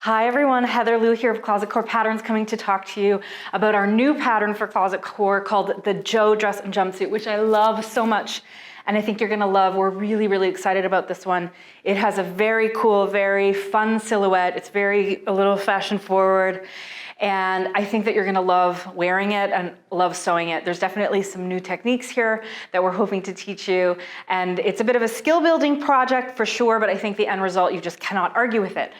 Hi everyone, Heather Lou here of Closet Core Patterns, coming to talk to you about our new pattern for Closet Core called the Jo Dress Jumpsuit, which I love so much and I think you're gonna love. We're really, really excited about this one. It has a very cool, very fun silhouette. It's a little fashion forward, and I think that you're gonna love wearing it and love sewing it. There's definitely some new techniques here that we're hoping to teach you, and it's a bit of a skill building project for sure, but I think the end result, you just cannot argue with it.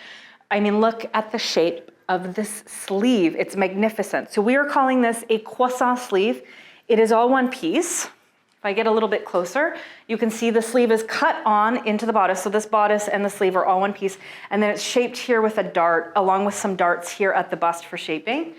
I mean, look at the shape of this sleeve. It's magnificent. So we are calling this a croissant sleeve. It is all one piece. If I get a little bit closer, you can see the sleeve is cut on into the bodice. So this bodice and the sleeve are all one piece. And then it's shaped here with a dart, along with some darts here at the bust for shaping.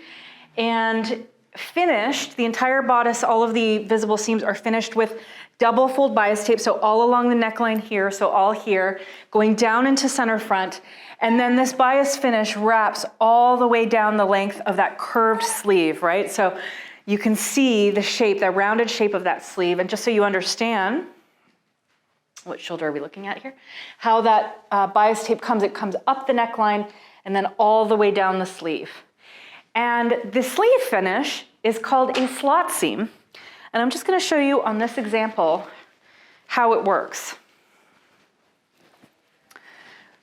And finished, the entire bodice, all of the visible seams are finished with double fold bias tape. So all along the neckline here, so all here, going down into center front. And then this bias finish wraps all the way down the length of that curved sleeve, right? So you can see the shape, that rounded shape of that sleeve. And just so you understand, what shoulder are we looking at here? How that bias tape comes, it comes up the neckline and then all the way down the sleeve. And the sleeve finish is called a slot seam. And I'm just gonna show you on this example how it works.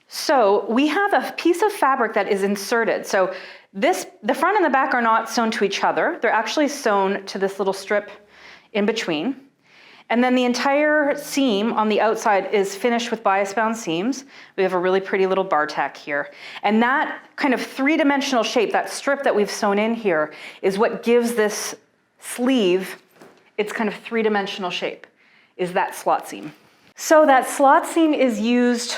So we have a piece of fabric that is inserted. So the front and the back are not sewn to each other. They're actually sewn to this little strip in between. And then the entire seam on the outside is finished with bias bound seams. We have a really pretty little bar tack here. And that kind of three-dimensional shape, that strip that we've sewn in here, is what gives this sleeve its kind of three-dimensional shape, is that slot seam. So that slot seam is used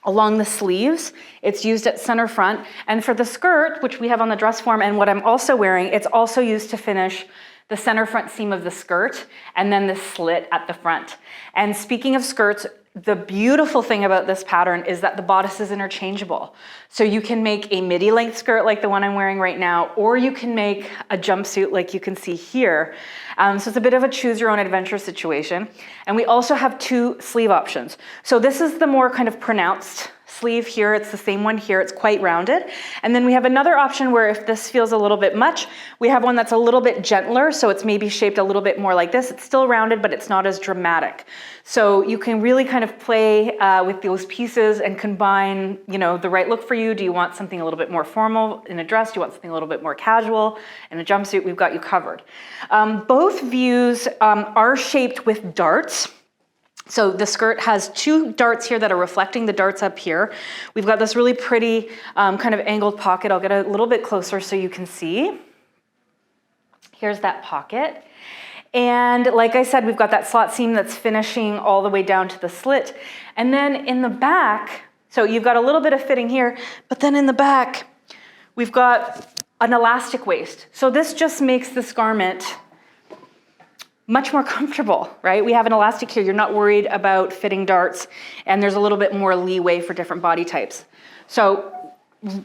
along the sleeves, it's used at center front, and for the skirt, which we have on the dress form and what I'm also wearing, it's also used to finish the center front seam of the skirt and then the slit at the front. And speaking of skirts, the beautiful thing about this pattern is that the bodice is interchangeable. So you can make a midi length skirt like the one I'm wearing right now, or you can make a jumpsuit like you can see here. So it's a bit of a choose your own adventure situation. And we also have two sleeve options. So this is the more kind of pronounced sleeve here. It's the same one here. It's quite rounded. And then we have another option where if this feels a little bit much, we have one that's a little bit gentler. So it's maybe shaped a little bit more like this. It's still rounded, but it's not as dramatic. So you can really kind of play with those pieces and combine, the right look for you. Do you want something a little bit more formal in a dress? Do you want something a little bit more casual in a jumpsuit? We've got you covered. Both views are shaped with darts. So the skirt has two darts here that are reflecting the darts up here. We've got this really pretty kind of angled pocket. I'll get a little bit closer so you can see. Here's that pocket. And like I said, we've got that slot seam that's finishing all the way down to the slit. And then in the back, so you've got a little bit of fitting here, but then in the back, we've got an elastic waist. So this just makes this garment much more comfortable, right? We have an elastic here. You're not worried about fitting darts, and there's a little bit more leeway for different body types. So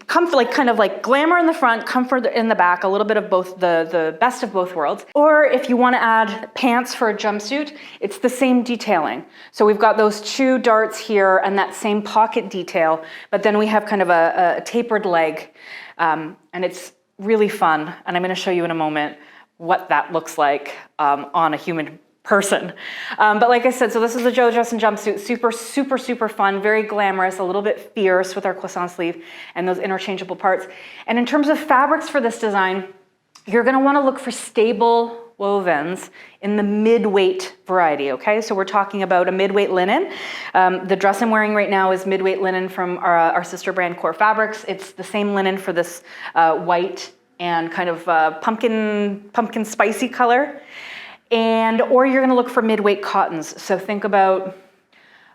comfort, kind of like glamour in the front, comfort in the back, a little bit of both, the best of both worlds. Or if you want to add pants for a jumpsuit, it's the same detailing. So we've got those two darts here and that same pocket detail, but then we have kind of a tapered leg, and it's really fun. And I'm going to show you in a moment what that looks like on a human person. But like I said, so this is the Jo Dress Jumpsuit, super, super, super fun, very glamorous, a little bit fierce with our croissant sleeve and those interchangeable parts. And in terms of fabrics for this design, you're gonna wanna look for stable wovens in the mid-weight variety, okay? So we're talking about a mid-weight linen. The dress I'm wearing right now is mid-weight linen from our sister brand Core Fabrics. It's the same linen for this white and kind of pumpkin spicy color. Or you're gonna look for mid-weight cottons. So think about,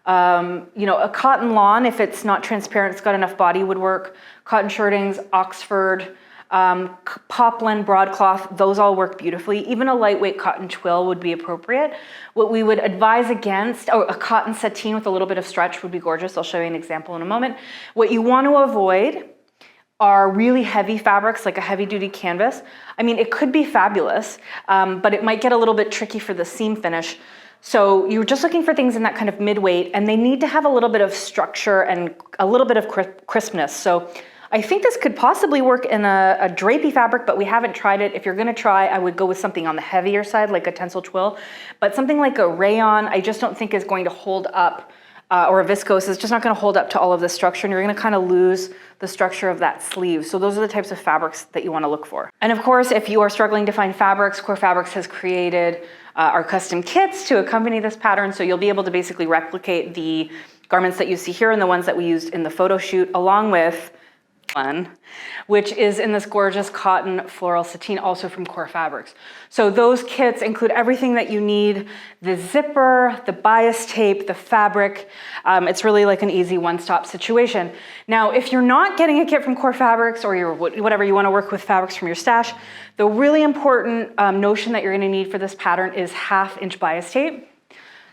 a cotton lawn, if it's not transparent, it's got enough body, would work. Cotton shirtings, Oxford, poplin, broadcloth, those all work beautifully. Even a lightweight cotton twill would be appropriate. What we would advise against, a cotton sateen with a little bit of stretch would be gorgeous. I'll show you an example in a moment. What you want to avoid are really heavy fabrics, like a heavy duty canvas. I mean, it could be fabulous, but it might get a little bit tricky for the seam finish. So you're just looking for things in that kind of mid-weight, and they need to have a little bit of structure and a little bit of crispness. So I think this could possibly work in a drapey fabric, but we haven't tried it. If you're gonna try, I would go with something on the heavier side, like a tensile twill. But something like a rayon, I just don't think is going to hold up, or a viscose is just not gonna hold up to all of the structure, and you're gonna kind of lose the structure of that sleeve. So those are the types of fabrics that you wanna look for. And of course, if you are struggling to find fabrics, Core Fabrics has created our custom kits to accompany this pattern. So you'll be able to basically replicate the garments that you see here and the ones that we used in the photo shoot, along with one, which is in this gorgeous cotton floral sateen, also from Core Fabrics. So those kits include everything that you need: the zipper, the bias tape, the fabric. It's really like an easy one-stop situation. Now, if you're not getting a kit from Core Fabrics, or you're whatever, you want to work with fabrics from your stash, the really important notion that you're going to need for this pattern is 1/2-inch bias tape.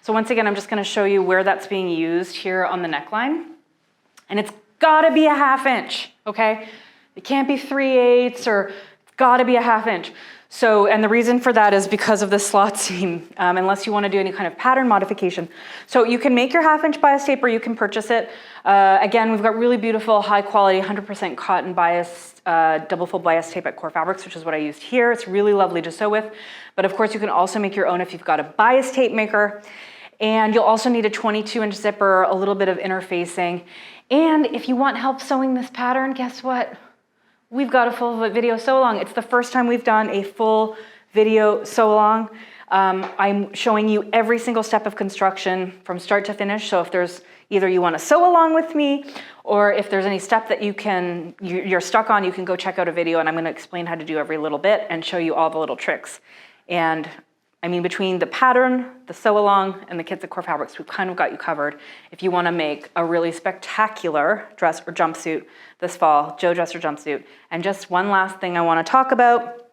So once again, I'm just going to show you where that's being used here on the neckline, and it's gotta be a 1/2 inch, okay? It can't be 3/8, or it's gotta be a 1/2 inch. So, and the reason for that is because of the slot seam, unless you wanna do any kind of pattern modification. So you can make your 1/2 inch bias tape, or you can purchase it. Again, we've got really beautiful, high quality, 100% cotton bias, double fold bias tape at Core Fabrics, which is what I used here. It's really lovely to sew with. But of course, you can also make your own if you've got a bias tape maker. And you'll also need a 22-inch zipper, a little bit of interfacing. And if you want help sewing this pattern, guess what? We've got a full video sew along. It's the first time we've done a full video sew along. I'm showing you every single step of construction from start to finish. So if there's either you want to sew along with me, or if there's any step that you're stuck on, you can go check out a video, and I'm going to explain how to do every little bit and show you all the little tricks. And I mean, between the pattern, the sew along, and the kits at Core Fabrics, we've kind of got you covered if you want to make a really spectacular dress or jumpsuit this fall, Jo Dress Jumpsuit. And just one last thing I want to talk about,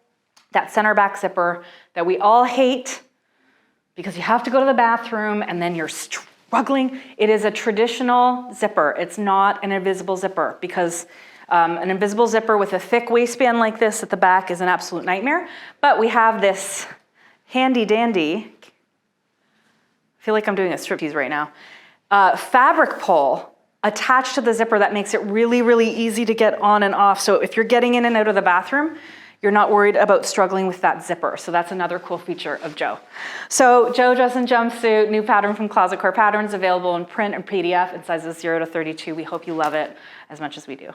that center back zipper that we all hate because you have to go to the bathroom and then you're struggling. It is a traditional zipper. It's not an invisible zipper, because an invisible zipper with a thick waistband like this at the back is an absolute nightmare. But we have this handy dandy, I feel like I'm doing a striptease right now, fabric pole attached to the zipper that makes it really, really easy to get on and off. So if you're getting in and out of the bathroom, you're not worried about struggling with that zipper. So that's another cool feature of Jo. So Jo Dress Jumpsuit, new pattern from Closet Core Patterns, available in print and PDF in sizes 0 to 32. We hope you love it as much as we do.